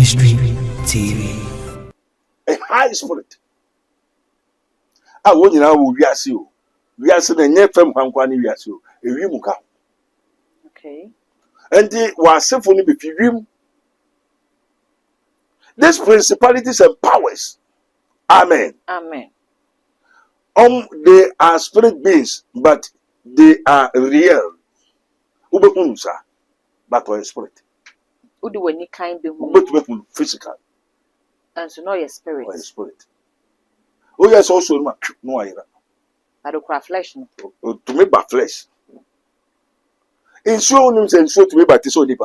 Mystery TV. A high spirit. I want you now. We are so. We are so the near from Hankani. We are so. A rimuka. Okay. And they were symphony between him. These principalities and powers. Amen. Amen. They are spirit beings, but they are real. Ube unsa, but or spirit. Udu when you kind be Ube physical. And so know your spirit. Or spirit. Oh yes, also no I. But the flesh no. To me by flesh. In so names and so to me by this only. In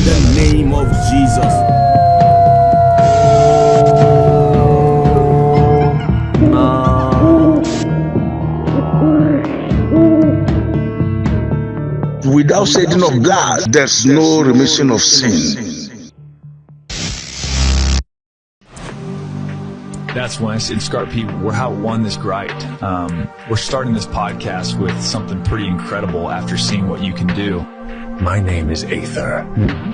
the name of Jesus. Without shedding of blood, there's no remission of sin. That's Wes. In Scarp we're how won this gripe. We're starting this podcast with something pretty incredible after seeing what you can do. My name is Aether.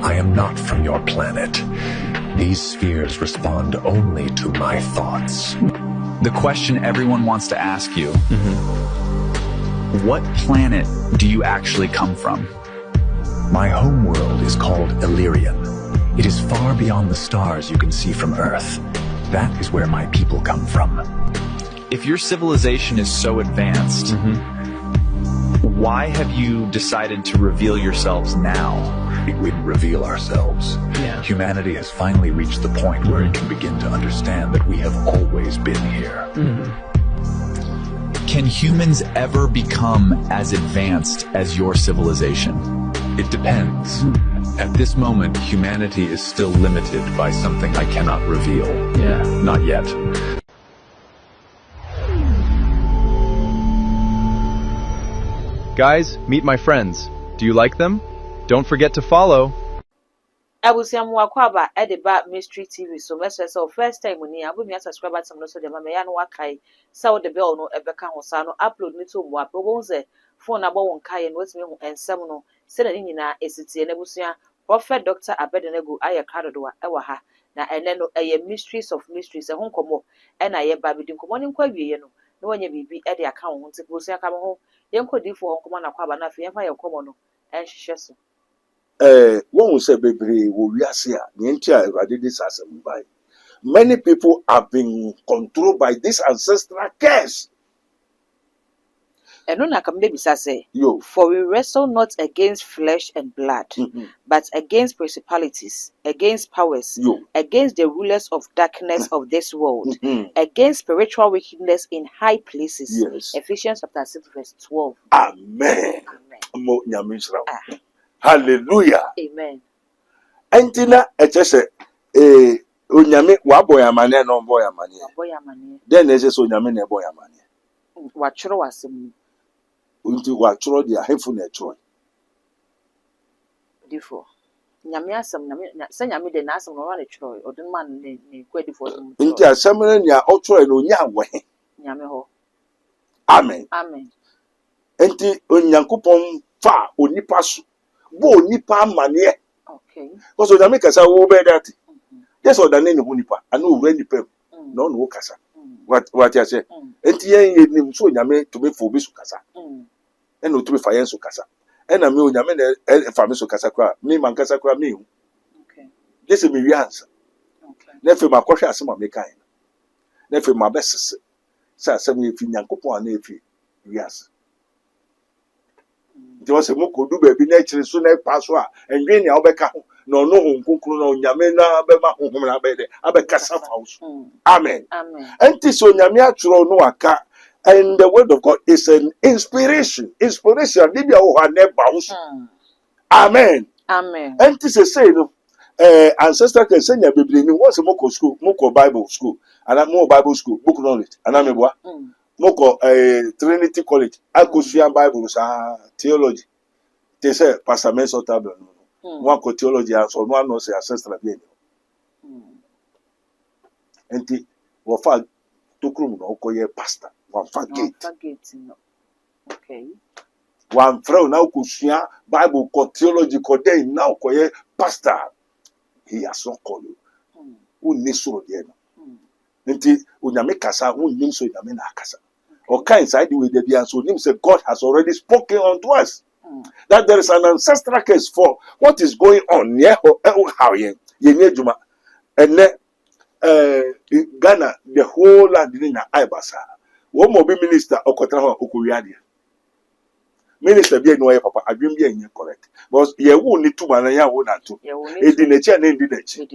I am not from your planet. These spheres respond only to my thoughts. The question everyone wants to ask you, what planet do you actually come from? My homeworld is called Illyrian. It is far beyond the stars you can see from Earth. That is where my people come from. If your civilization is so advanced, why have you decided to reveal yourselves now? We reveal ourselves. Yeah. Humanity has finally reached the point where it can begin to understand that we have always been here. Can humans ever become as advanced as your civilization? It depends. At this moment, humanity is still limited by something I cannot reveal. Yeah. Not yet. Guys, meet my friends. Do you like them? Don't forget to follow. Abusiam wakwaba edeba Mystery TV so message so first time ni abu mi subscribe button no so de mama ya no wakai so the bell no ebeka ho sa no upload ni to mu apo ze phone abo won kai no wetime hu ensem no se na nyina esitie na busua Prophet Dr. Abedenego aye kadodo ewa ha na ene no eye Mysteries of Mysteries ho nkomo e na ye ba bidi nkomo ni nkwa wiye no na wanya bibi e de aka ho nti busua ka ho ye nkodifo ho nkomo na kwaba na afia fa ye nkomo no enhwehwe so One say baby we are here. The entire this as by many people have been controlled by this ancestral curse. Eno na kam bisa say Yo, for we wrestle not against flesh and blood but against principalities, against powers, against the rulers of darkness of this world, against spiritual wickedness in high places. Yes. Ephesians chapter 6 verse 12. Amen. Hallelujah. Amen. Entina echese onyame wabo ya mane no boy ya mane. Boy amane. Then echese onyame na boy ya mane. Wachoro wasem. Unti wachoro dia hefu na choro. Difo. Nyame asem nyame se nyame de na asem no wa na choro. Odun man ne kwadifo. Unti asem na nya ochoro na onya we. Nyame ho. Amen. Amen. Enti onyankopon fa onipa so. Bo nipa mane. Okay. Because onyame kasa wo be that. Yes or than any nipa. Anu wo nipa. No no kasa. What you say? Enti yen nim so onyame to be for bi so kasa. Eno to be fa yen so kasa. Ena me onyame na fa me so kasa kra. Me man kasa kra me. Okay. This is me wi answer. Okay. Na fe makohwe asema me kan. Na fe mabesese. Sa asem ye fi nyankopon na efi wi answer. Just a moko do baby nature so na pass wa enwe ni obeka ho no no ho nkukuru no nyame na be ma ho na be de abeka safa so. Amen. Amen. Enti so nyame aturo no aka, and the word of God is an inspiration dey be ho na ba ho. Amen. Amen. Enti say no ancestor can say nya bibli ni won se moko school moko Bible school and mo Bible school book knowledge and ameboa moko Trinity College akosua Bible sa theology they say Pastor Menso Table one ko theology and so one no say ancestral be enti wo fa tokrum no ko ye pastor one fa gate no. Okay. one friend now kusua Bible ko theology ko then now ko ye pastor. He has not called you. Unni soro de no. Nti unyame kasa unnim so nyame na kasa. Or kind side with the bia so nim say God has already spoken unto us. That there is an ancestral case for what is going on near how ye nye juma. And Ghana, the whole land in Ibasa. One more be minister okotra okuwiade. Minister be no papa adwem be enye correct. Because ye wo ni tuma na ya wo na to. E di nechi na ndi nechi.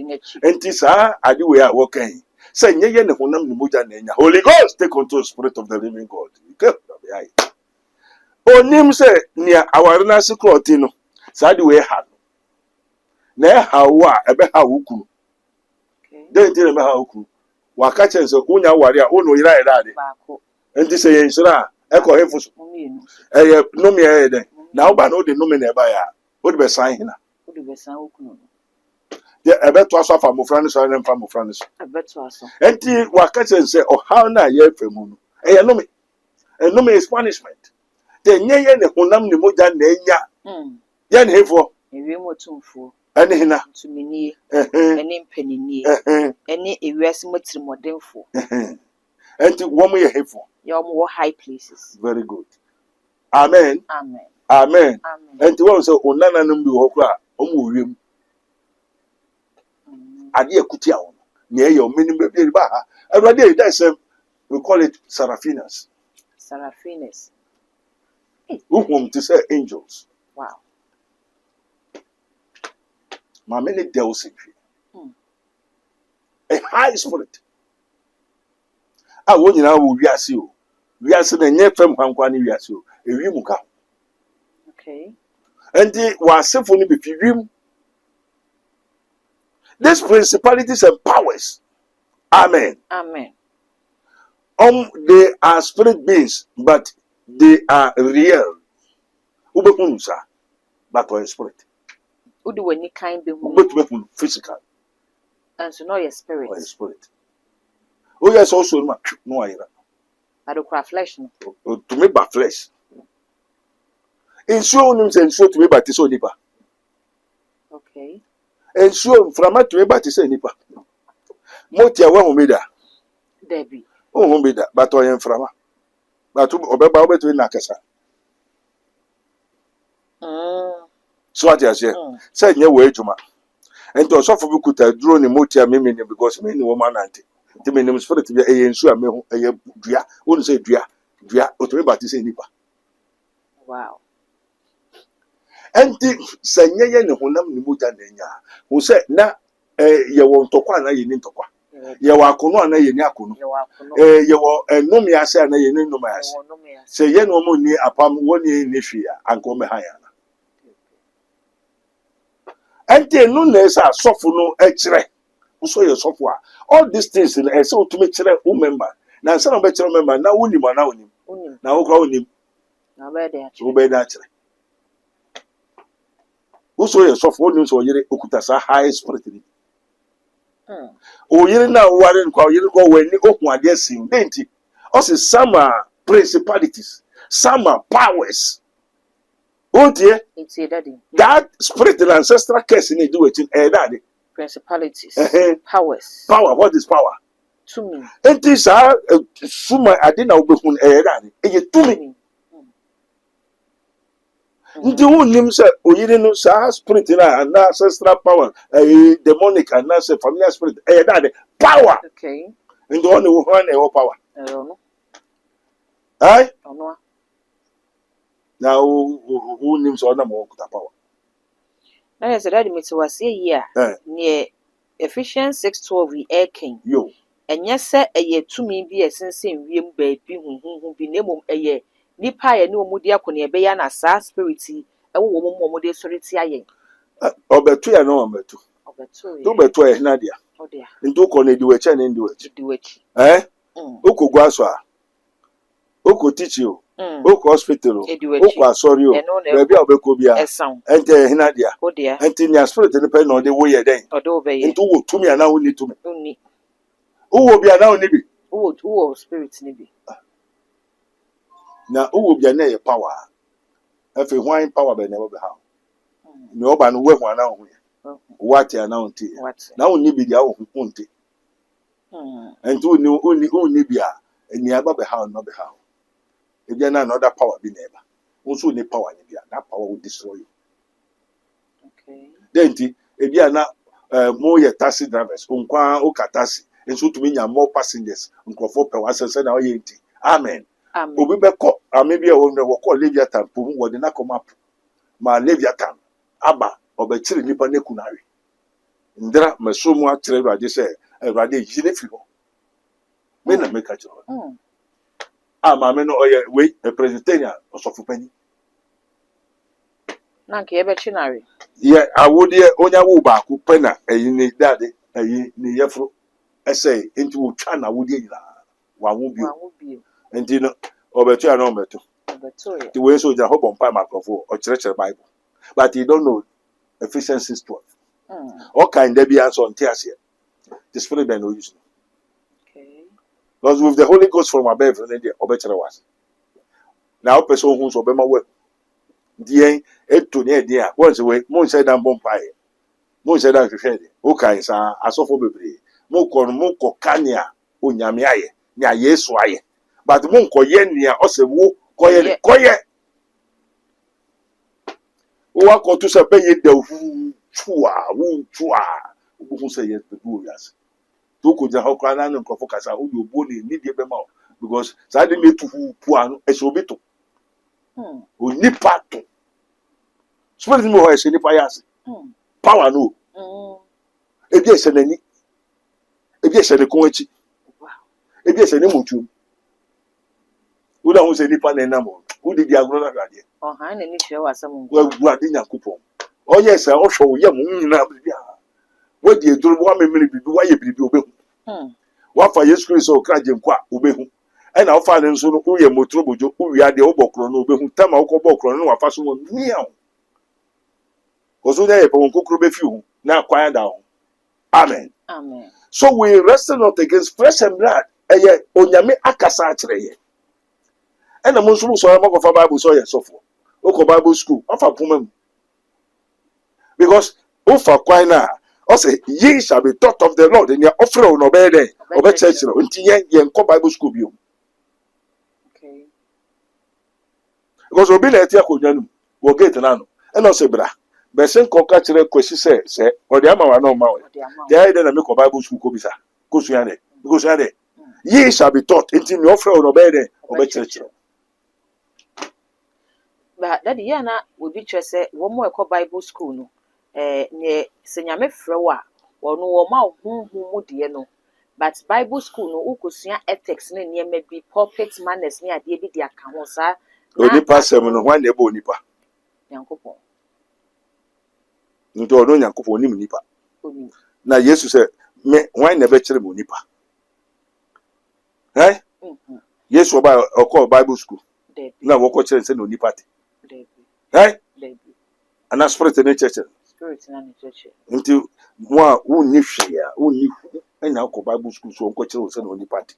Enti sa ade we a wo kan. Say nye ye ne honam ni moja na nya. Holy Ghost take control spirit of the living God. Onim say nia aware na security no. Sa ade we ha. Na ha wo a ebe ha wo kunu. Den tire me ha wo kunu. Waka chense unya ware a ono ira ira de. Enti say ye nsira eko hefo so. No me den. Na oba no de no me na eba ya. O de be san hina. O de be san okunu. De ebe to aso afa mofra no so na mfa mofra no so. Ebe to aso. Enti waka chense o how na ye femu no. No me. No me is punishment. De nye ne honam ne moja na enya. Ye ne hefo. Ewie motumfo. Ene hina. Tumini. Ene mpanini. Ene ewiase motirimodemfo. Enti wo mo ye hefo. Your high places. Very good. Amen. Amen. Amen. Amen. And to one say onana no bi ho kra omo wiem. Ade akutia won. Na ye omini be ba ha. Everybody that say we call it seraphinas. Seraphinas. Whom to say angels. Wow. Ma many devils in a high spirit. I want you now we are see you. We are saying nye fam kwankwa ni we are see you. Ewi mu ka. Okay. And the wasefo ni be fiwim. These principalities and powers. Amen. Amen. They are spirit beings, but they are real. Ubekunsa, but or spirit. Udu when you kind be Ubekun physical. And so know your spirit. Or spirit. Oh yes, also no ira. But the flesh. To me by flesh. Ensure him and so to me by this nipa. Okay. Ensure from to me by this nipa. Motia wa humida. Debbie. Oh humida, but I am from. But obeba obetu na kasa. So what you say? Say nye we juma. Ento so for bukuta duro ni motia me because me ni woman anti. Ti me ni spirit bi e ensure me ho e dua. Wonu say dua o to me by this nipa. Wow. Enti senye ye ne honam ni moja na nya. Wo say na ye wo ntokwa na ye ni ntokwa. Ye wa akono na ye ni akono. Ye wo enumi ase na ye ni enumi ase. Se ye no mo ni apam woni ni hwia anko me haya na. Enti no na esa sofo no e kire. So ye sofo a all these things na esa otumi kire o member. Na nsa na be kire member na woni ma na woni. Na wo kra woni. Na be dey akire. Wo be dey akire. Uso ye sofo woni so yire okuta sa high spirit ni. O yiri na ware nkwa yiri go weni okun ade sim denti o se some are principalities, some are powers. Oh dear, it's a daddy. That spirit and ancestral curse in do it in daddy. Principalities, powers. Power, what is power? To me. And this are suma adina obehun daddy. E to me. Ndi unim se oyiri no sa spirit na and ancestral power, demonic and familiar spirit, daddy power. Okay. Ndi one who have power. I don't know. Aye? No. Now who names so na mo kuta power. Na yes daddy me to was here near Ephesians 6:12 e king. Yo. Enye se eye tumi bi esensen wiem ba bi hu bi nemom eye nipa ye ne omudi akone ebe ya na sa spirit e wo mo omudi soriti ayen. Obetu ya no obetu. Obetu. Do betu e na dia. Odia. Ndu ko na diwechi na ndiwechi. Diwechi. Oko aso a. Oko teach you. Oko hospital. Oko asori o. Bebi obeko bia. Ente hina dia. Odia. Ente ni spirit ni pe no de wo ye den. Odo be ye. Ndu wo tumi ana wo ni tumi. Uni. Uwo bia na wo ni bi. Uwo spirit ni bi. Na uwo bia na ye power. If you want power, be never be how. No, but no way one now. What you now? What? Now only be the hour who won't. And to know only be and never be how, not be how. If you're not another power, be never. Also, need power, that power will destroy you. Okay. Then, if you are not more taxi drivers, taxi, and so to mean more passengers, for per was said, amen. Amen. Obi beko maybe I will never call Leviathan, who would not come up. My Leviathan, Abba, or by Chili Nipa Nekunari. Ndra, my so much trade, I just say, I rather Ginefibo. Men make a job. My men, wait, a Presbyterian or Sofupenny. Nanki ebechinari. Yeah, I would hear Onya Wuba, who penna, a unique daddy, a Yefro essay into China would ye. One would be. And you know, over to an ometo. The way so the hope on Pamacofo or Church Bible. But you don't know Ephesians 12. All kind there be answer on tears here. The spirit by no use. Okay. Because with the Holy Ghost from above, or better was. Now, person who's Obama work. Dear, to near dear, once away, Moon said I'm bompire. Moon said I'm prepared. Okay, sir, as of Obey. Moko Kanya, Unyamiaye, Nya yes, why. But Monko Yenia, also wo, koye. Wako to say the chua, who say yes, the Buyas. Two could have Hokran and Kofokasa, who you born in Nidia Bema, because suddenly to Puan, Esobito. Who nipato. Spirit more as any payas. Power no. If yes, any. If yes, any coach. If yes, any mutu. Who don't say nipa nenamo? Who did the agrona? Oh, I need to show us some. Well, what in your coupon? Oh, yes, I also young. What do you do? 1 minute, why you be? What for your screen so crack him qua, Ubehu? And I'll find him soon. Uya Motrobo, we are the Obocron, Ubehu, Tama Obocron, or Fasun, meow. Because they won't cook few, now quiet down. Amen. Amen. So we wrestle not against flesh and blood, and yet Onyame Akasatre. And the Muslim saw a of a Bible so yes, so for Oko Bible school, of a woman. Because Ofa Quina, also ye shall be taught of the Lord, and your offer on obey day, obey church, until ye Bible school you. Okay. Because we'll be let Yakujan will get an anno, and also bra. Besson Cockatcher question say, or the Ama no Maui. They had a make Bible school Kobisa, Kusiane, because ye shall be taught until your offer on obey day, obey church. But that yana will be just one more Bible school no. Near Senyame Frewa, or no more whom dear no. But Bible school no Ukusia ethics near maybe pulpit manners near David Yakamosa. Onipa seven one nebo nipa. Yankopo. Nto no Yankopo ni nipa. Na Jesus said, me why never chere mo nipa. Eh? Yes, oba call Bible school. Na woko chere say no nipa te. Eh? And that's spirit in the church. Spirit in the church. Until one who and now Bible school so uncle children on the party.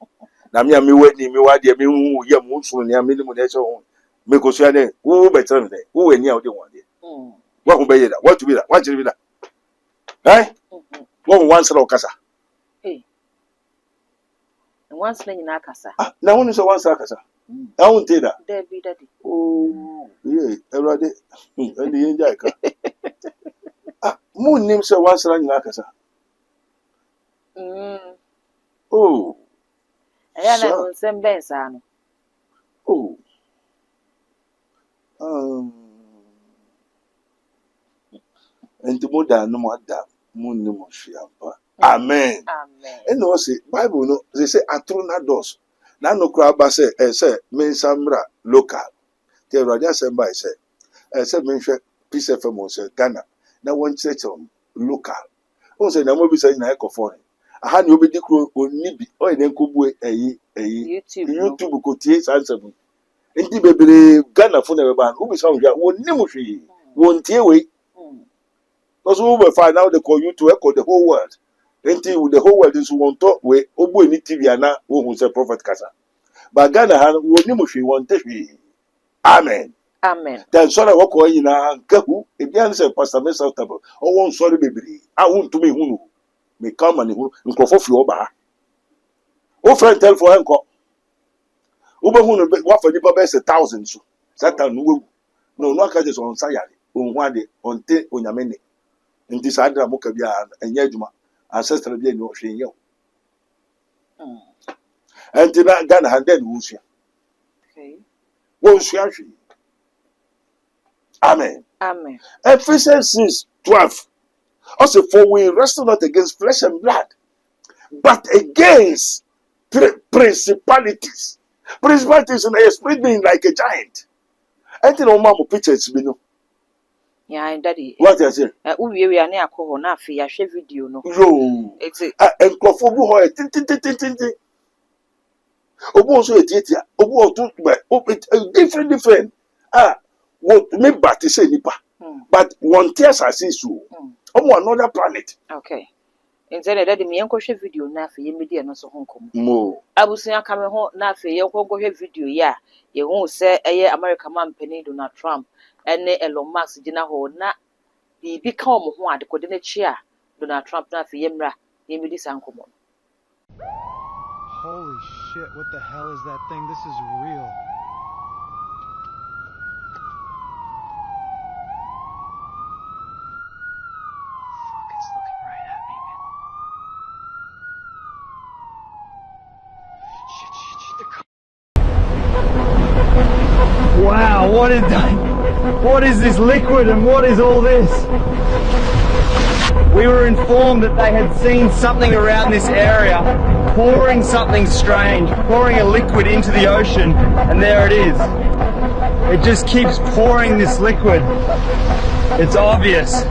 Now me and me wedding me why dear me who ya moon near minimum make us say who better than who any of the one day. What will be that? What to be that? What to be that? Eh? One once or casa. Eh. And once in Akasa. Now one is a once Akasa. I won't tell that. There be daddy. Oh, yeah, everybody. And the enjoy. Moon names a once running Akasa. Oh, I am some Benson. Oh, and the more than no more that moon no shiampa. Amen. Amen. And no say Bible no they say atrona dos. Na no crowd say men samra local. The radio semba say mention peace FM say Ghana. Na one church on local. O say na mo bi say na e ko foreign. Aha ni obi dikro oni bi o ene nkobu YouTube ko tie sansem. Enti bebere Ghana fo na be ban. Obi say woni mo hwe. Won tie we. Because we will find out they call you to echo the whole world. Until the whole world is one talk way, Obo any TV and who say Prophet Kasa. But Ghana has one nimushi one teshi. Amen. Amen. Then sorry wako yina nkahu ebian say pastor me South Table. O won sorry bebre. A won to me hunu. Me come and hunu nkofo fi oba. O friend tell for enko. Ube hunu wa for nipa be say thousands so. Satan no aka just on sayare. Onhu ade onte onyamene. Nti sadra mo ka bia enye adwuma. Ancestral bia ni o hwe ye. Enti na Ghana hande ni wusua. Okay. Wusua hwe. Amen. Amen. Ephesians 6:12. Also, for we wrestle not against flesh and blood, but against principalities. Principalities in a spirit being like a giant. I think no mama pictures me no. Yeah, daddy. What I say? We are near Koho na fi ya share video no. Yo. It's And Kofobu ho tin. Obu so etia. Obu otu different. What me but say nipa. But one tears as is so. Another planet. okay. Instead daddy me enko share video na fi ye media no so honkom. Mo. Abusunya ka me ho na fi ye enko hwe video ya. Ye hu se eye America man pani Donald Trump ene Elon Musk gina ho na bibi ka omo ho ade kode na chi a Donald Trump na fi ye mra ye medi sankomo. Holy shit, what the hell is that thing? This is real. Fuck, it's looking right at me, man. Shit. Wow, what is that? What is this liquid and what is all this? We were informed that they had seen something around this area, pouring something strange, pouring a liquid into the ocean, and there it is. It just keeps pouring this liquid. It's obvious.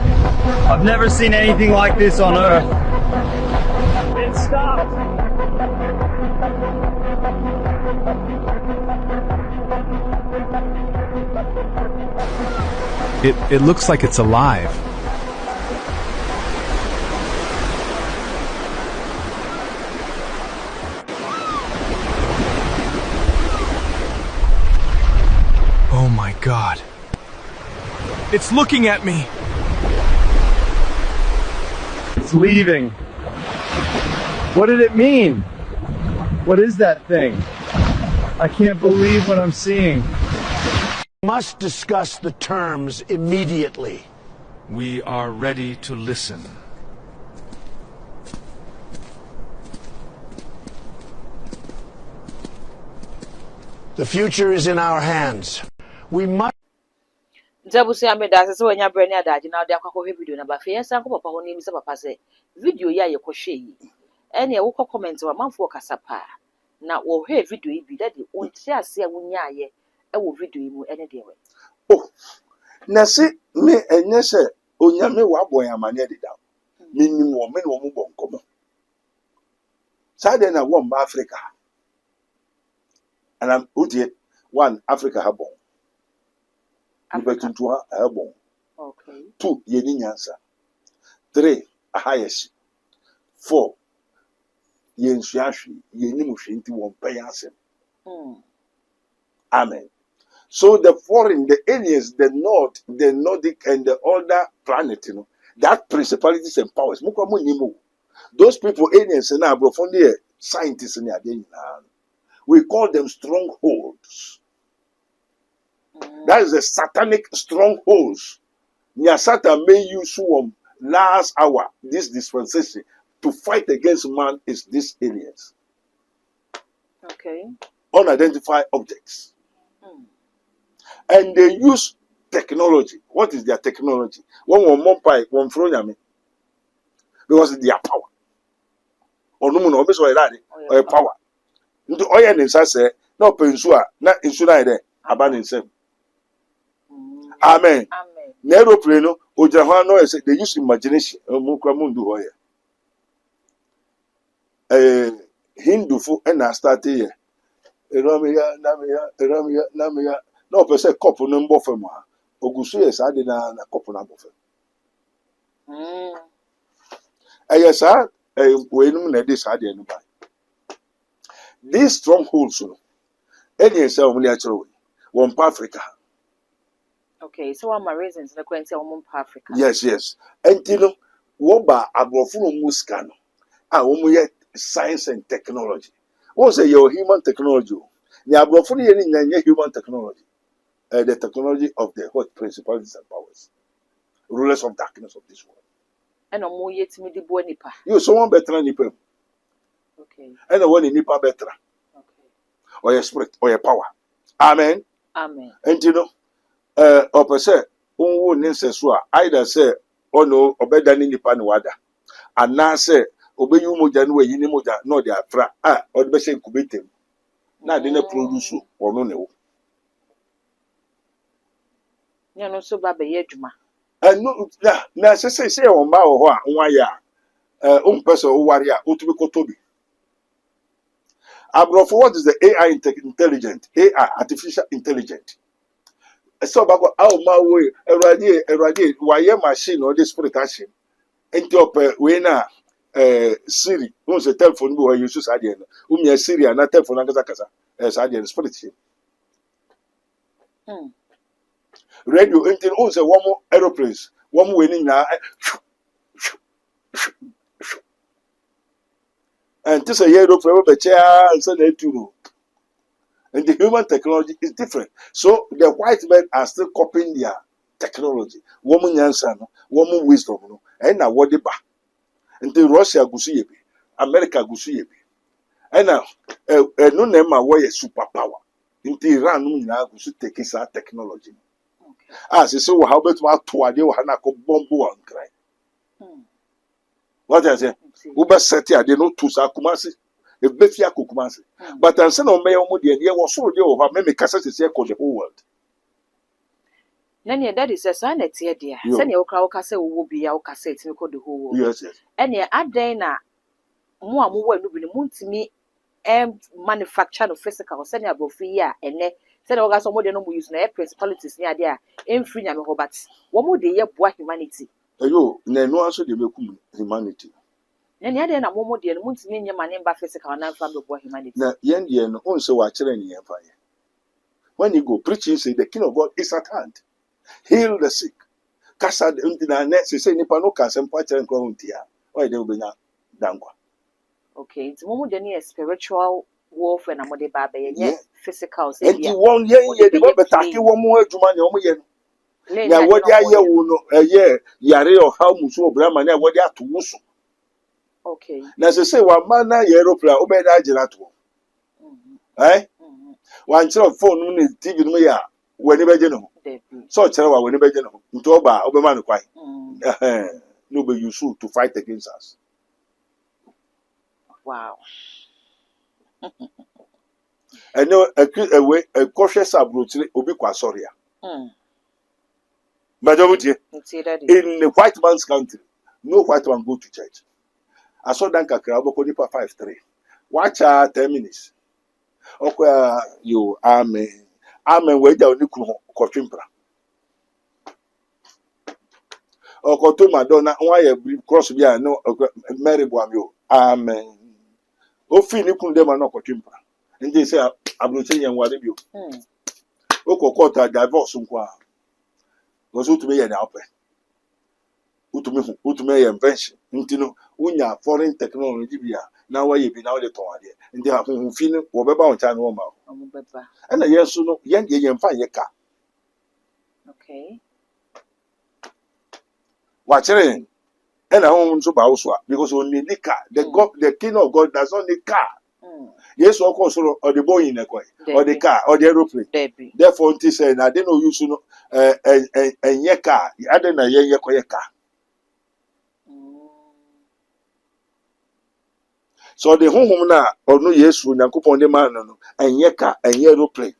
I've never seen anything like this on Earth. It stopped. It looks like it's alive. Oh my God. It's looking at me. It's leaving. What did it mean? What is that thing? I can't believe what I'm seeing. Must discuss the terms immediately. We are ready to listen. The future is in our hands. We must. Ntabusia me da se wanya brani adaje na ode akwa video na ba fe yensa ko papa ho ni mi se papa se video ya ye kohwe yi ene wo ko comment wa manfo kasa pa na wo hwe video yi bi dade onti ase a wonya ye e wo video yi mu ene de we Oh. Na se me enye se onyame wa boy amane de da. Minim wo me no mo bon komo. Sa de na wo mba Africa. And I'm udie one Africa ha bon. Africa ha bon. Okay. 2 ye ni nyansa. 3 ahayeshi. 4 ye nsuahwe ye ni mu hwe nti wo mpa yasem. Amen. So the foreign, the aliens, the North, the Nordic, and the other planet, you know, that principalities and powers. Those people, aliens, and now, scientists, we call them strongholds. That is the satanic strongholds. Satan may use last hour, this dispensation, to fight against man is these aliens. Okay. Unidentified objects. And they use technology. What is their technology? One pipe, one fronyame. Because their power. Or no one always or power. Into oil and say, no pensua, not insula there, abandon them. Amen. Amen. Nero pleno, Ojahano, they use imagination. Mukamundu hoya. Hindu fu and I started here. Eramia, Namia. No, per se couple number for moi. Ogusu yes, I did a couple number for. Yes, sir. When this I didn't buy. These strongholds, any yourself natural one Africa. Okay, so what my reasons na kwenti o Africa. Yes. And you know, woba abrofo no muska no. Womu ye science and technology. Won say your human technology. The abrofo no ye ni human technology. The technology of the what principalities and powers. Rulers of darkness of this world. And omo yetimi di bo nipa. You someone better than nipa. Okay. And the one nipa better. Okay. Or your spirit or your power. Amen. Amen. And you know, opese unwo ninseso a either say ono obeda ni nipa ni wada. Ana say obeyu moja no yi ni moja no de afra odbe se incubator. Na de na produce ono ne wo. Ya no so ba be ye adwuma. No na say o ma wo ho a nwa ya umpese o ware a otumi kotobi. Abrofo, what is the AI intelligent? AI, artificial intelligent. So bago my way, eradi, why machine or this spirit action. Enti op we na Siri, who say telephone bo use sadie no. Umya Siri na telephone kasa sadie spirit. Radio enti who say one more aeroplanes, one more we ni na and this a year for every chair and so they too. And the human technology is different. So the white men are still copying their technology. Woman answer, woman wisdom, and now what they buy. And the Russia gusi yebi, America gusi yebi. And now no name a way superpower. In the Iran no gusi take his technology. As so how about what to ade wa na ko bombo an cry. What I say? Uber seti ade no to sa kumasi. E befia kokumasi. But and say no me omo de ye wo so de o ha me kasa se call the whole world. Nanya that is a sign that here dear. Send your crowd kasa wo bi ya kasa it me call the whole world. Yes. And ya adan na mo amu no bi no muntimi manufacture no physical send ya bofi ya ene send your gas mo de no mo use na principalities ni ade a emfiri nya me ho but wo mo de ye boa humanity. Ayo na no aso de mekum humanity. Nanya ade na mo de no muntimi nya mane ba physical na fa boa humanity. Na yen de no on say wa kire ni yen fa ye. When you go preaching say the king of God is at hand. Heal the sick. Kasa unti na next say nipa no ka sem pa kire nko unti a. Why dey obenya dankwa. Okay, it's mo de ni spiritual warfare na mo de ba be ye physical say dia. And won ye de go betake wo mo adwuma ne o mo ye no. Ya wodi aye wo no ye yare o how muso obrama na wodi ato wo so. Okay. Na say wa man na ye aeroplane obeda agina to. One chere phone no TV no ya wani beje no. So chere wa wani beje no. Nto oba obema no kwai. No be use to fight against us. Wow. And no a cautious approach obi kwa sorry a. Majority in the white man's country, no white man go to church. I saw Dan Kakra Boko Nipa 5-3. Watch 10 minutes. Okay, you amen. Amen. Wait down the Kochimpra. Okoto Madonna, why cross beer no Mary Boamio. Amen. Ofi ni kunde ma no Kochimpra. And they say, I'm not saying what you. Okokota divorce nkwa. Was to me an alpe. Utume invention. Intino, unya foreign technology bia. Now why you be now the toade. And they have who feel whatever on time woman. And a yes, no, yen fine ye car. Okay. Watch it. And I won't so bow because only the car. The king of God does not need car. Yes, of course, or the boy in a coin, or the car, or the aeroplane. Therefore, it said, I didn't know you soon, and your car, I didn't know your car. So the home now, or no, yes, when I coupon the man, and your car, and your aeroplane.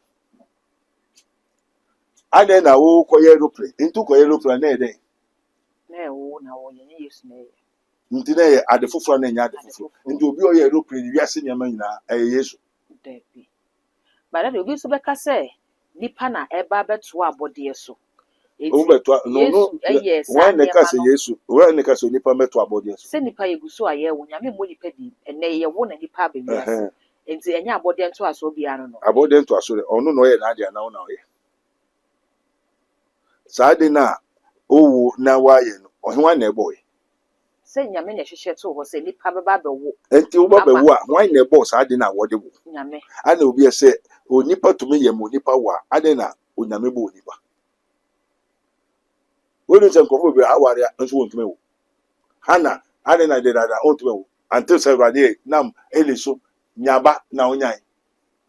I then I will call aeroplane into aeroplane a day. No, no, you use me. Today at the forefront and yard into be aeroplane, we are seeing a man a yes. But I will be so back. I say, Nipana, a barber to our body so. Over to no, yes, when the castle, yes, when the castle nipa met to our body. Send Nipa you so I when you mean money petty, and they won't any pub in yes. And say, and your body to us will be, I don't know. About them to us, or no, no, idea now. Sadina, oh, now why, or one a boy. Say Yamina Shisha to was a lip Baba walk. Until Baba, why a boss, I did not what they will. Yame. I know be a say, O Nipa to me, a Monipa wa, I did not, Unamibo Nipa. When it's a couple of hours, and so to me. Hannah, I didn't did that out well until 7 days. Nam, Eliso, Nyaba, now Nyai.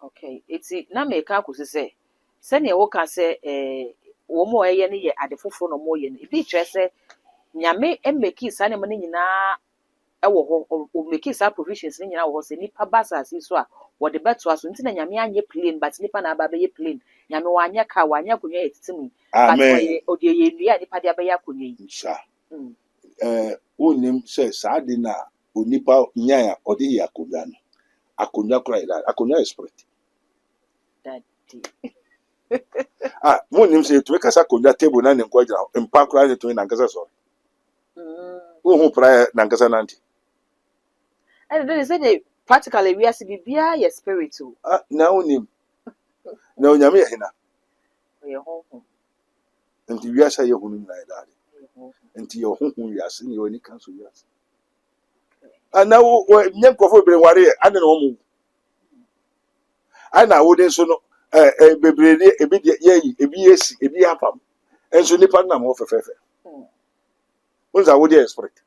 Okay, it's it. Now make up to say, send your work and say, one more any at the full no more yen. If you say, Yame and make his animal or make his provisions in your was a nipa basa, what the bet was until Yamia plane, but Nipa Nababe plane, Yamuanya Kawanya Kunya to me. Amen. Or the Yeria, the Padiabaya Kunya. Sir. Unim says, Sadina, Unipa, Nyaya, or the Yakudan. Akunya cried that. Akunya is spirit. Unim say to make us a Kunya table and quite out, and park right to Nankasa. Who prior Nankasa Nanti? And then they say practically we are to be a spiritual. Now, Nim. No, Yamina. And the Yasa Yahun like that. And to your home, yes, and you any council, yes. And now, young coffee be worried, I don't know. I now wouldn't so a baby, a bit, yea, a BS, a BFM, and so Nipan of a feather. Once I would expect.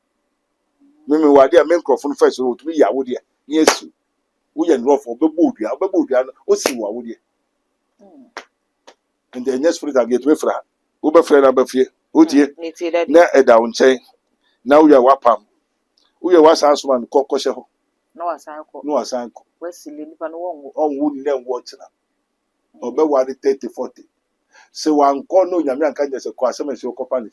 Mimi, why dear men from first to me, I would, yes, we and rough or Babudia, what's you, I would. And the next spirit I get with her, Uber friend above here. Oh dear, na a down chain. Now you are wapam. We are was as one cockosho. No, as I call. No, as I call. West Lipan won't wouldn't then watch now. Or be what 30-40. So one call no Yamian can just a quasam as your company.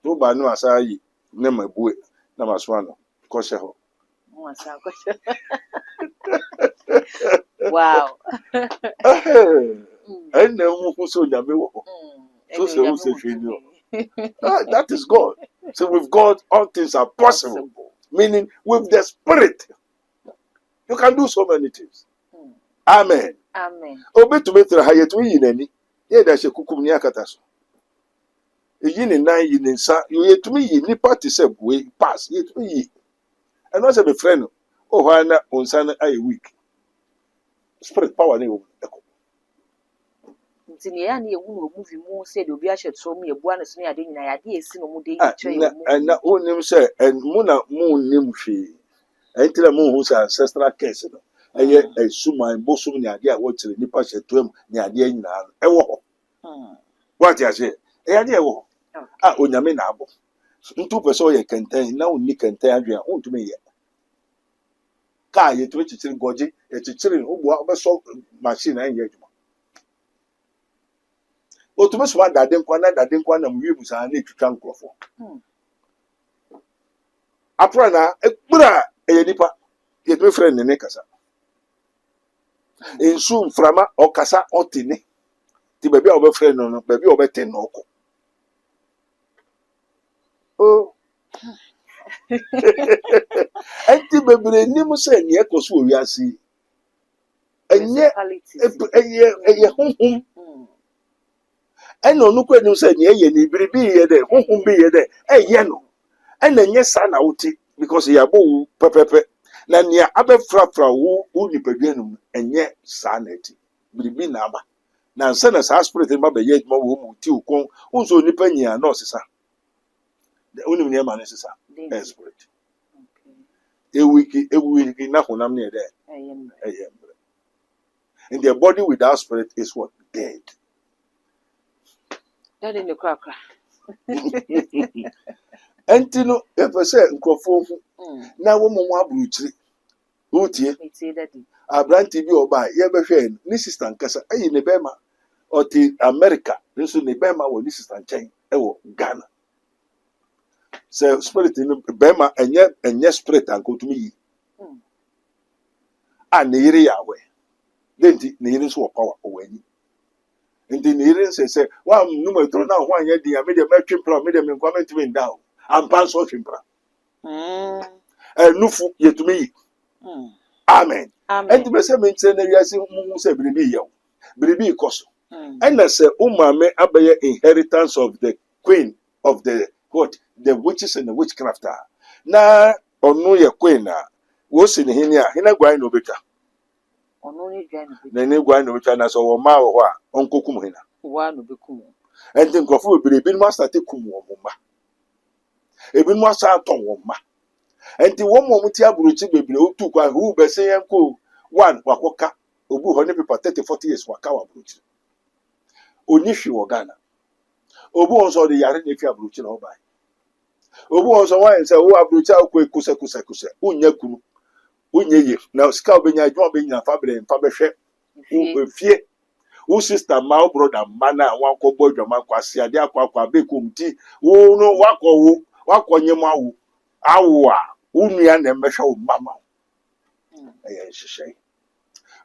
No, by no as I name my boy, Namaswano, Kosho. Wow. And no who so Yami. That is God. So with God, all things are possible. Meaning, with the Spirit, you can do so many things. Amen. Amen. Obey to me to the higher to in any. Yeah, there's a cucumia catas. A yin and 9 in sa, you yet to me, you party said, way pass, yet me. And was a friend. Oh, Hannah on Sunday, a week. Spirit power, And you movie more said, you'll be actually told me a bonus near the idea, no day. And not own him, sir, and Mona moon nimshi. And tell a moon whose ancestral case. And yet, I assume my bosom the idea what to the Nipa said to him, the idea in a war. What I say? The idea war. Ah, when you mean abo. 2% you can tell now, Nick and tell you own to me yet. Car, you twitch it in Goji, a children who were so machine and yet. O to meso da den kwa na mwibu sa na etwitwa nkrofo apra na ekpura eyenipa ye to friend ne kasa ensu mframa okasa otini ti baby a obe friend no baby obe ten no ko o enti bebre ni mu se ne ekoso owiase enye eye honhom and no look when you said, ye ni biribi ye de, whom be ye de, no. And then yes, son out because ye are boo, pepe. Nanya abe fra who ni pegenum, and yet sanity. Biribi naba. Now, send us aspirate in Baba yet more womb, two con, also nipenia, no, sir. The only name man is desperate. A week, enough when I'm near there. I am. And their body without spirit is what? Dead. That in the cracker. Antino, if I say, now woman wa brutally. Utie, a brand TV or by Yabashan, Mrs. Tankasa, in Nebema, or the America, this is Nebema or Mrs. Tanchain, Ghana. So, spirit in Bema and yes, spirit and go to me. And the area away. Then the nearest power away. And the nearest say, well, no, throw down 1 year, I made a matching plan, made them comment to me down. I'm past watching plan. And no food yet to me. Amen. And the best I mean, say, you say, Bribi, Bribi, Cosso. And I say, Umame abaye inheritance of the queen of the what? The witches and the witchcraft. Na onu ye queen na. Wo si ni hini a hina gwan no beka. Ono ni dwan no Na ni gwan no beka na so wo ma wo a onkokum hina. wa no bekum. And then nkofo bebre bi no start kum wo ma. Ebi no start ton wo ma. And the one moment ya buruchi bebre otu kwa hu be se yanko one wakoka obu ho ne people 30-40 years waka wa buruchi. Oni hwe wo Ghana. Obu onso de yare ne fi aburuchi na obai. Obu onso wan se wo aburuchi akọ kusa. Unya kunu. Unye ye. Na sika obenya adwo obenya fa bre mfa behwe. U fie. U sister ma brother mana wan ko bodwa man kwase ade akwa be komti. Wo no wakọ nyem awu a unua na mmehwe wo mama. Eye hihye.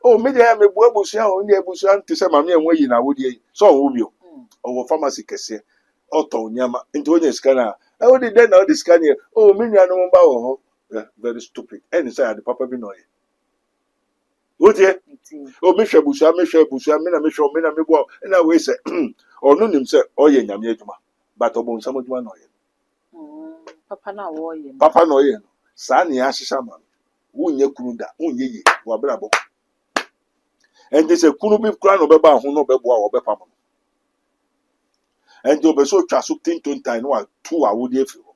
Oh, me dey me bu abusia o ni abusia nti se mame enwe yi na wodi so wo bio. Owo pharmacy kese. Oto nyama nti onye sika na o di den na o di sika ni oh me nua no mba wo ho. Very stupid. And say the papa bi no ye. Wotie? O me hwe abusia me na me bo na we say onu nim say o ye nyame adwuma but obo nsam adwuma no ye. Papa na wo ye. Papa no ye no. Sa na ya hihya ma. Wonye kunu da, wonye ye, wo brabo. And they say kunu bi kura no beba ho no bebo a wo bepa mo. And you be so twa so tinton tan no a two a wodi afi ho.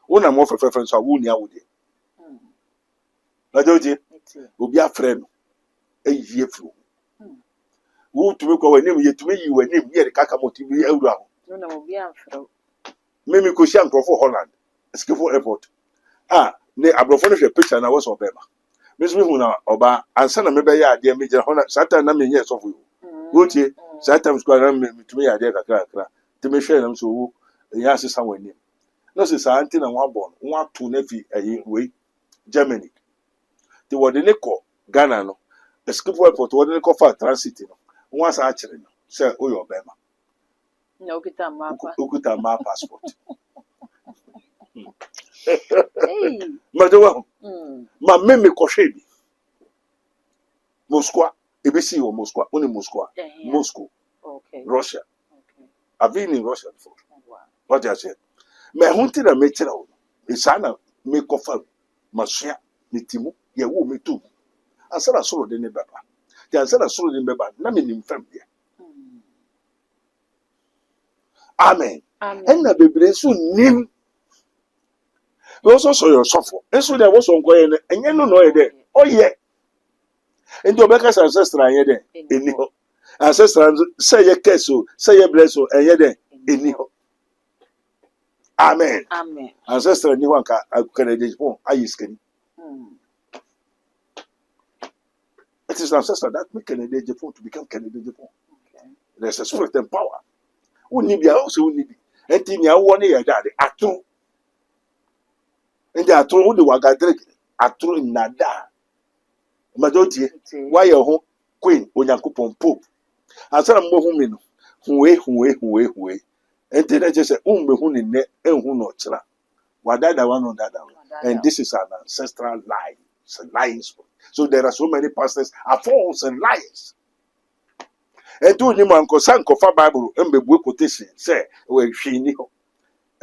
Wona mo fefefe so a woni awodi. Na joji obi afre no eyi afi ho. Wo tumi ko wanim ye tumi yi wanim ye kaka motibi awura ho. No na obi afre. Memi ko hia nkrofo Holland. Skifo airport. Ne abrofo no hwe picture na wo so bema. Mesu hu na oba ansa na mebe ya ade me gira ho na satan na menye sofo yo. Wotie satan square na metumi ya ade kakra. Te me hwe na so wo ya asesa wani. No se sa anti na wa bon, wa to na fi ayi we Germany. Te wo de ne ko Ghana no. Eskifo airport wo de ne ko fa transit no. Wa sa a kire no. Se o yo bema. Na Okuta ma passport. Hey. Madewa. Ma meme koshedi. Moscow. ABC or Moscow. Only Moscow. Moscow. Okay. Russia. Okay. I've been in Russia before. Wow. What I said. Me hunti na me chira o. Isana me kofa masua ni timu ye wo me tu. Ansana soro de ne baba. Ti ansana soro de ne baba na me nim fam dia. Amen. Amen. Na bebre so nim. We also saw your suffer. Eso there was on going and you know there. Oh yeah. And your Becca's ancestor and ye there. Anyhow. Ancestors say ye keso, say ye bless and ye there. Anyhow. Amen. Amen. Ancestor and you want can I is can. It is ancestor that make Canada Japan to become Canada Japan. Okay. There's a spirit and power. Who need be also need be. And in your 1 year daddy at two. And they are told the wagadrek at true in Nada. Majority, why your home queen, Onyankupon Pope. As I'm moving, who and then I just say, who in net and who not. Wadada one on that. And this is an ancestral lie. It's a lying spirit. So there are so many pastors are false and liars. And do you man Sanko for Bible and be book quotation say, well, she knew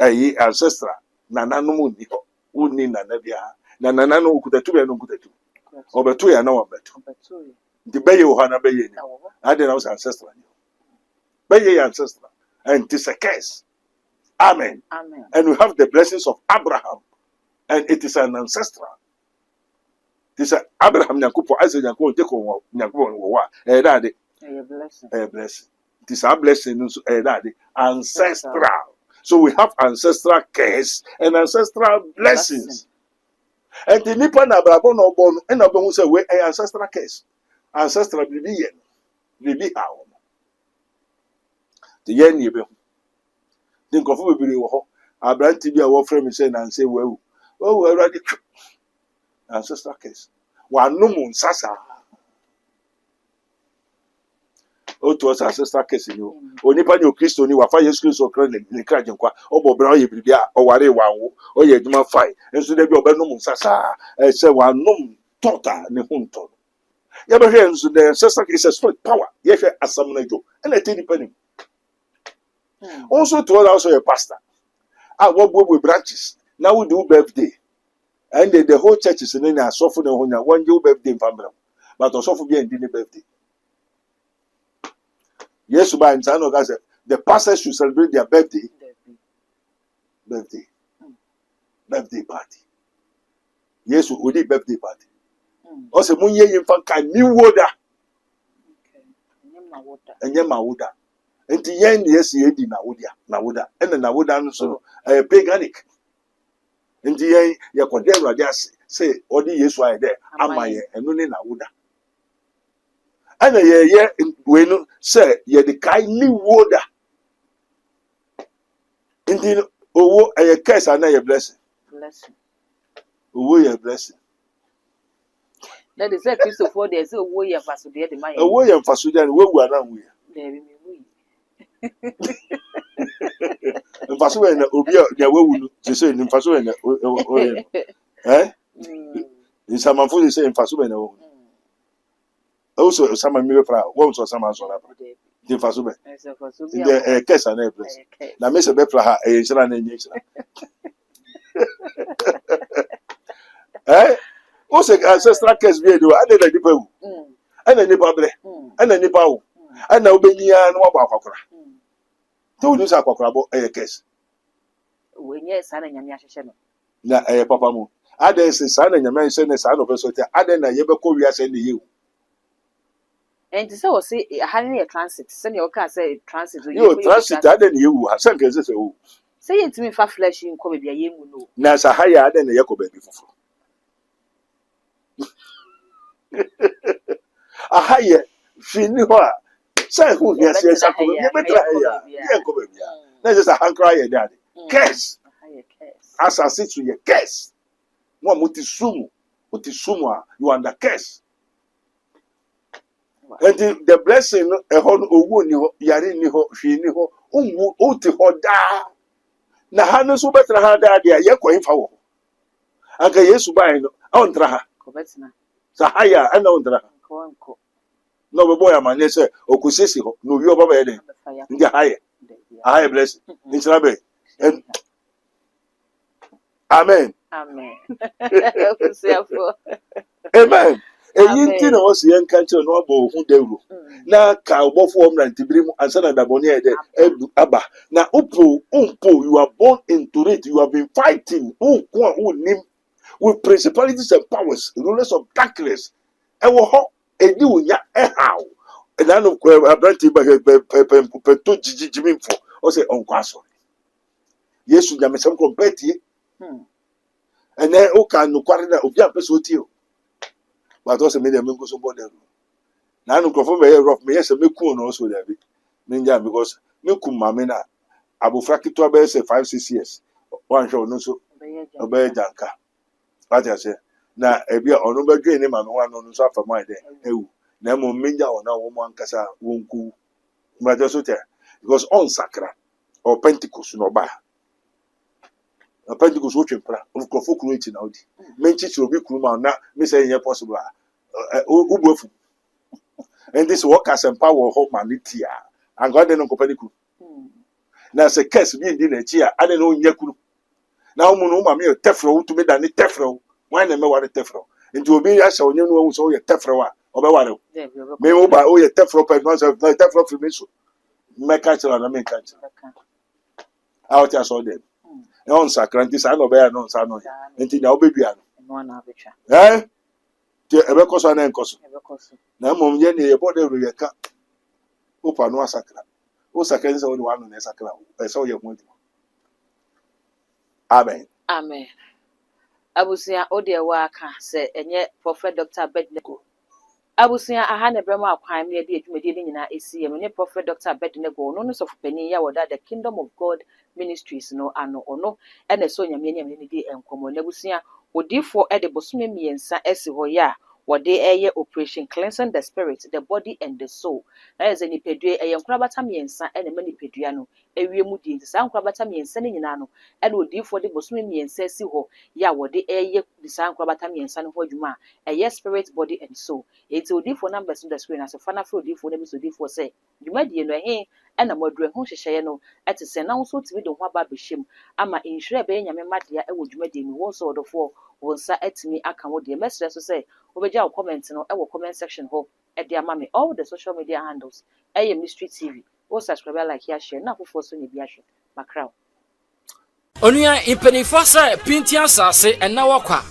a ancestral Nana no niho. Uni na nabia na nana no kutatu ya no kutatu obetu ya na obetu the beye ohana beye ni ade na ancestral beye ancestral and it is a curse. Amen. Amen. And we have the blessings of Abraham and it is an ancestral. This is Abraham nyakupo Isaac nyakupo deko nyakupo wa daddy a blessing. A blessing. It is a blessing daddy ancestral. So we have ancestral curse and ancestral blessings. And the Nippon Abrabo no born and Abu say we ancestral curse. Ancestral be how. The yen ye be. Think of we be wo. Abraham to be a war frame say and say well. Oh, we already ancestral curse. Wa no mun sasa. O to us ancestral case you onipa ni Kristo ni wa fa Yesu Kristo kra ne kra jenkwa obo bra ye bibia o ware wa wo o ye adwuma fai enso da bi obenum nsasa se wa num tota ne hunto Yabahɛ nso the ancestor is a spirit power. Yɛhwɛ asam na dwo. Ɛna ɛte nipa nim. Also to also a pastor. What with branches. Now we do birthday. And the whole church is in a sofa one year birthday in family. But also for being dinner birthday. Yes, by the pastors should celebrate their birthday. Birthday party. Yes, we did birthday party. Also, Munye Yinfanka new water. And Yamawuda. And the end, yes, ye did Nawuda. And the Nawuda so paganic. And the end, you could just say, or the yes, why there, am I and only Nawuda. And a year when say, ye the kindly water. Indeed, oh, a curse and a blessing. Oh, a blessing. That is a Christopher, there's a way of us to the money. A way of Fasudan, where we are now. In Fasuan, Obia, there will say in Fasuan, eh? In some food, say in Fasuan. Also, some mirror, once or some answer. In Fasuan, in the case and a blessing. Now, Mr. Bepla, a Israel and Israel. Eh? Also, ancestral case video, I did a dipper, and a nipple, and a nipple, and now Benia and Wabakra. Two news are crabble a case. When yes, son and Yashan. Na papa mu. Ada is son and your man send a son of a sort. Ada na yebeko we are sending you. And so say having a transit, send your car say transit. You transit, I then you have some cases. Say it to me for flesh in Cobia Yemu. Nasa higher than a Yakob before. A higher, she knew her. Say who yes, yes, I could be. That is a hand cry, daddy. Curse. As I sit to your curse. One mutisumu, you are the curse. And the blessing, a whole owu yari ni ho, she ni ho, uti ho da. Na hanu so betra ha da dia, ye ko infa wo. Anka Yesu ba no, on tra ha. Sahaya, and on tra. No boy, man, yes, Okusisi, no, you are over in the higher blessing. Amen. Amen. Amen. A yin was young country no abo who they will. Now, cowboy form and Tibrim and Sana Dabonia, Abba. Now, Upo, you are born into it. You have been fighting with principalities and powers, rulers of darkness. And you ya how and I know Abranti to Jimmy for or say Unquaso. Yes, you have some competi. And then Oka no quarter of your episode. But also made a mingo somebody. Now, no conform a rough me, yes, a milkun also there be. Ninja because milkum mamina Abu Fraki to a say 5-6 years. One show no so obey Janka. What I say. Na ebia ono be dwe ne ma no no so afa mai de ewu na mo menja ona wo mo ankasa wonku mbaje so te because on sakra or Pentecost no ba na Pentecost wo twempra nkofo kuru echi na odi menchi chi obi kuru ma na me say yen possible ubuafu and this workers empower home manitia and God dey no company kuru na se case bi ndi na chi a ade no nya kuru na wo no ma me tefro wo to me da ne tefro why na me ware tefro nti obi ya sha onye no so ye tefro a obe ware me wo ba o ye tefro pe no so tefro fi me so me ka chira na me ka chira out ya so dem e on sakranti sa no be ya no sa no nti na obedua no na betwa ti ebe koso na enkoso na mom ye ne ye bode ru ye ka opa no asakra o sakra se o ni wanu na sakra e so ye mo amen amen. Abusia Odewa ka se enye Prophet Dr. Bednego. Abusia aha na brema akwan me de adwumadi ni nyina esi em ne Prophet Dr. Bednego no no sofopani ya woda the Kingdom of God Ministries no ano ono ene so nyame ni di enkomo na abusia odifo e de bosome miensa esi ho ya wode eye operation cleansing the spirit, the body and the soul. Na eze ni pedue eye nkurabata miensa ene mani pedua no ewie mu di saa nkrabata miensa ne nyina no e na odifo de bosome miensa si ho ya wode eye saa nkrabata miensa no ho adwuma eye spirit body and soul eti odifo numbers on the screen as fa na for odifo na bi so odifo say dwuma die no he e na modre ho hyehye no ete se na so timi de ho aba behim ama insure be nyame madea e wo dwuma die mi wo so odofo wonsa etimi aka wo die mesre so say obeja comment no e wo comment section ho e de ama me all the social media handles eye Mystery TV o subscribe like ya share na fofo so ne bi ahwe makra onua impenifo say pintia sase ena wakwa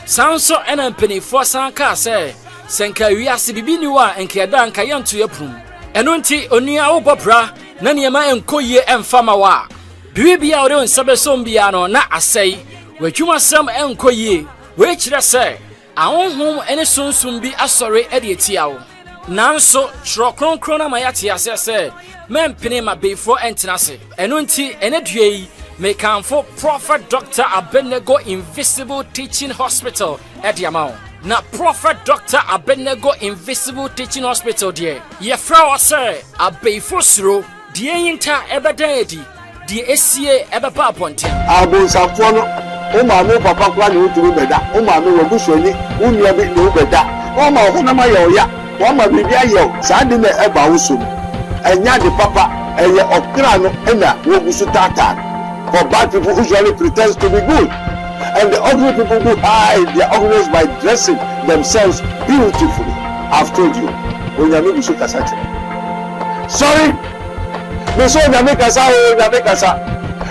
sanso ena impenifo san ka say senka wiase bibini wa enkeda nka yanto yapum eno nti onua wo bobra na niema enkoye emfama wa bibia ore onsabe sombia no na asai wadwuma sam enkoye we kire say ahonhom ene sunsum bi asore ade etiawo nanso trokronkron na mayate ase say mempene ma before entenase eno nti ene duei mekanfo Prophet Dr. Abednego Invisible Teaching Hospital ediamao na Prophet Dr. Abednego Invisible Teaching Hospital die ye fra wa say abefo suro die yinta ebedadi die esie ebeba ponte abonsafo no o ma me papa kwa ni oturu beda o ma me wobusoni unia bi ni beda o ma ho na ma ye oya o ma bibia ye sa de na eba wo so enya de papa eye okra no ena wogusu tata. For bad people usually pretend to be good, and the ugly people who hide their ugliness by dressing themselves beautifully. I've told you, sorry,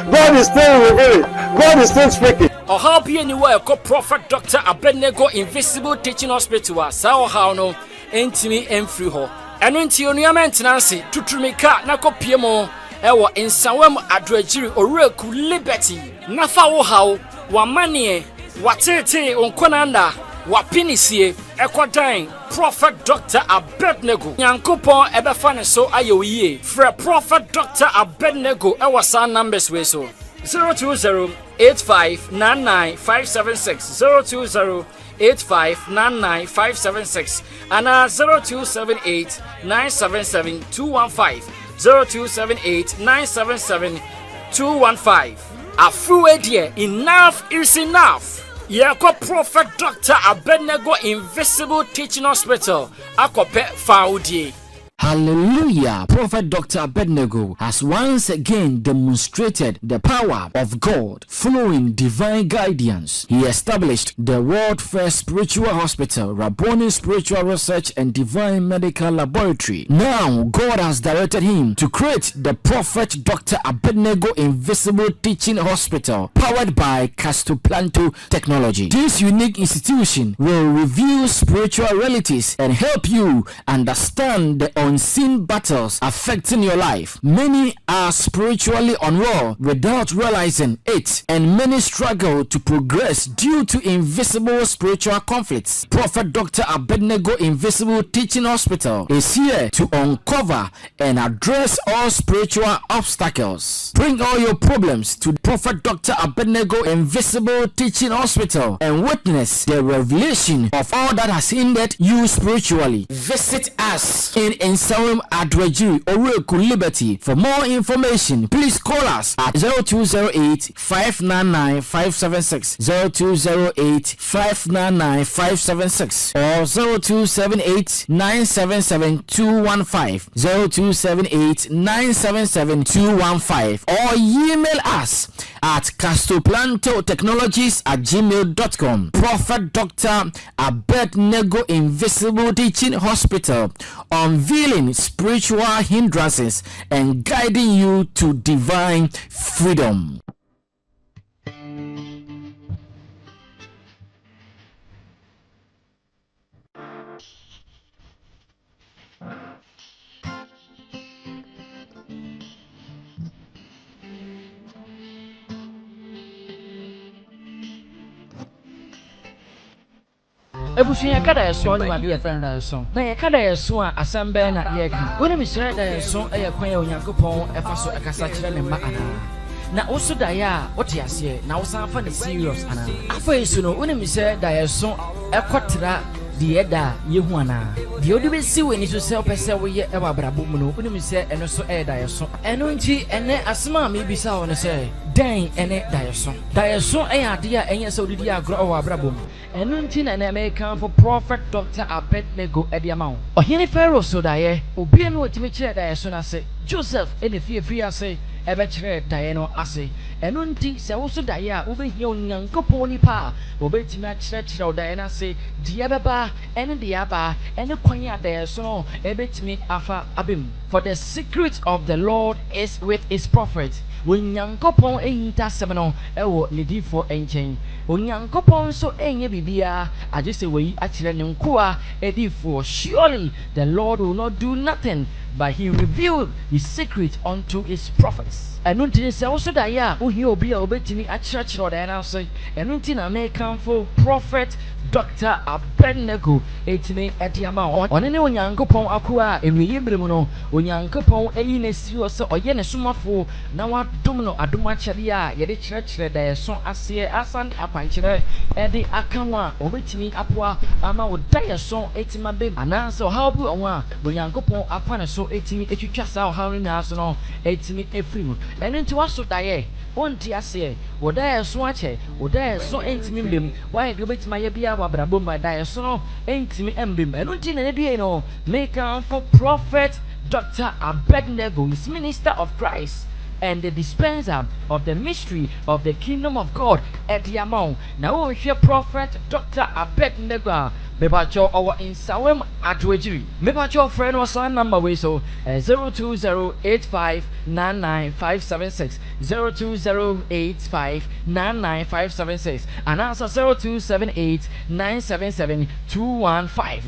God is still revealing, God is still speaking. Or how be anywhere called Prophet Dr. Abednego Invisible Teaching Hospital, sao how no, entimi enfree ho. And when Tionia maintenance to Trumika, Nako Piemo. Ewo insawam adwagiri oreku liberty nafa wo hawo wa manie watete onkonanda wa pinisie ekodan Prophet Dr. Abednego Yankopon ebefa ne so ayewiye fra Prophet Dr. Abednego ewo sa numbers we so 02085995576 02085995576 ana 0278977215 0278977215 Afuwe dear enough is enough. Yako Prophet Dr. Abednego Invisible Teaching Hospital akope faudie. Hallelujah. Prophet Dr. Abednego has once again demonstrated the power of God following divine guidance. He established the world first spiritual hospital, Rabboni Spiritual Research and Divine Medical Laboratory. Now, God has directed him to create the Prophet Dr. Abednego Invisible Teaching Hospital, powered by Castoplanto Technology. This unique institution will reveal spiritual realities and help you understand the unseen battles affecting your life. Many are spiritually unwell without realizing it, and many struggle to progress due to invisible spiritual conflicts. Prophet Dr. Abednego Invisible Teaching Hospital is here to uncover and address all spiritual obstacles. Bring all your problems to Prophet Dr. Abednego Invisible Teaching Hospital and witness the revelation of all that has hindered you spiritually. Visit us in Nsawam Adwajiri Oreku Liberty. For more information, please call us at 0208-599-576, 0208-599-576, or 0278-977-215, 0278-977-215, or email us at castoplantotechnologies@gmail.com. Prophet Dr. Abednego Invisible Teaching Hospital, unveiling spiritual hindrances and guiding you to divine freedom. Ebusunya kada yeso ni ma bi friend da yeso na ye kada yeso a asambe na ye ka woni mi sire da yeso e ye kwan ya Onyankopon e fa so akasa kire ne ma ana na osu da ya wote ase na wo san fa ne serious ana afa yeso no woni mi sire da yeso e kotra de ye da ye hu ana deɛ ɔde bɛsi w'ani so sɛ wopɛ sɛ woyɛ ɛwɔ abrabɔ mu no wonim sɛ ɛno so ɛyɛ daeɛso ɛno nti ɛnɛ asɛm a mebisa wo no sɛ dɛn ɛne daeɛso ɛyɛ adeɛ a ɛnyɛ sɛ wodedi agorɔ ɛwɔ abrabɔ mu ɛno nti na ɛnɛ mɛkamfo prophet Dr. Abednego ɛde ama wo ɔhene Pharaoh so daeɛ obia no wɔtumi kyerɛ daeɛso no ase Joseph ɛne fiefie ase ɛbɛkyerɛ daeɛ no ase ɛno nti sɛ wo so daeɛ a wobɛhia Onyankopɔn nipa a wɔbɛtumi akyerɛkyerɛ wo daeɛ no ase deɛ bɛba ɛne deɛ aba ɛne kwan a daeɛso no ɛbɛtumi afa abem for the secret of the Lord is with his prophet Onyankopɔn ɛyinta asɛm no ɛwɔ ne difoɔ nkyɛn Onyankopɔn nso ɛnyɛ biribiara agye sɛ wɔyi akyerɛ ne nkoa ɛdifoɔ surely the Lord will not do nothing but he revealed his secret unto his prophets. ɛno nti sɛ wo so daeɛ a wohia obi a wobɛtumi akyerɛkyerɛ ɔdaeɛ no ase ɛno nti na mekamfo prophet Dr. Abednego etimi ɛde ama wo ɔne ne Onyankopɔn akoa a ɛwieyɛ mmere mu no Onyankopɔn ɛyi ne si hɔ sɛ ɔyɛ ne somafo na wadom no adom akyɛdeɛ a yɛde kyerɛkyerɛ daeɛso aseɛ asan akwankyerɛ ɛde aka ho a ɔbɛtumi apoa ama wo daeɛso ɛtumi abɛm anaasɛ ɔhaw bi wɔ ho a Onyankopɔn afa ne so ɛtumi ɛtwitwa saa ɔhaw no nyinaa so no ɛtumi ɛfiri mu ɛno nti waso daeɛ wonti aseɛ wo daeɛso akyɛ wo daeɛso ɛntumi mbem wayɛ deɛ wobɛtumi ayɛ biara wɔ abrabɔ mu daeɛso no ɛntumi mbem ɛno nti na ne due no mekamfo prophet Dr. Abednego is minister of Christ and the dispenser of the mystery of the kingdom of God at the amount. Now we hear prophet Dr. Abednego. Mebacho our in Sawem at Wejiri. Mebacho friend was on number way so 02085995576 02085995576 and answer 02789772115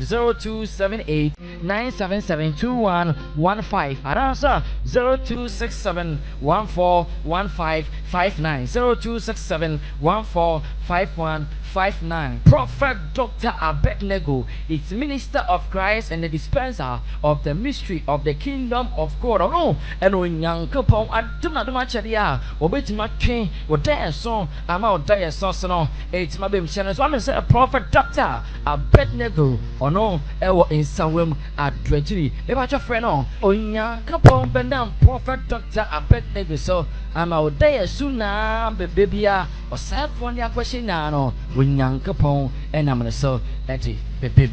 02789772115 and answer 0267141559 0267145159. Prophet Dr. Abednego is minister of Christ and the dispenser of the mystery of the kingdom of God. Oh no, and Onyankopɔn adom akyɛdeɛ a wɔbɛtumi atwe wo daeɛso ama wo daeɛso so no ɛtumi abɛmhyɛ no so ame sɛ prophet Dr. Abednego ɔno ɛwɔ nsawam adoakyiri mebɛkyɛ frɛ no Onyankopɔn bɛnam prophet Dr. Abednego so ama wo daeɛso na bebebia ɔsɛefoɔ ne akɔhyɛ nyinaa no Onyankopɔn ɛnam ne so ɛte bebem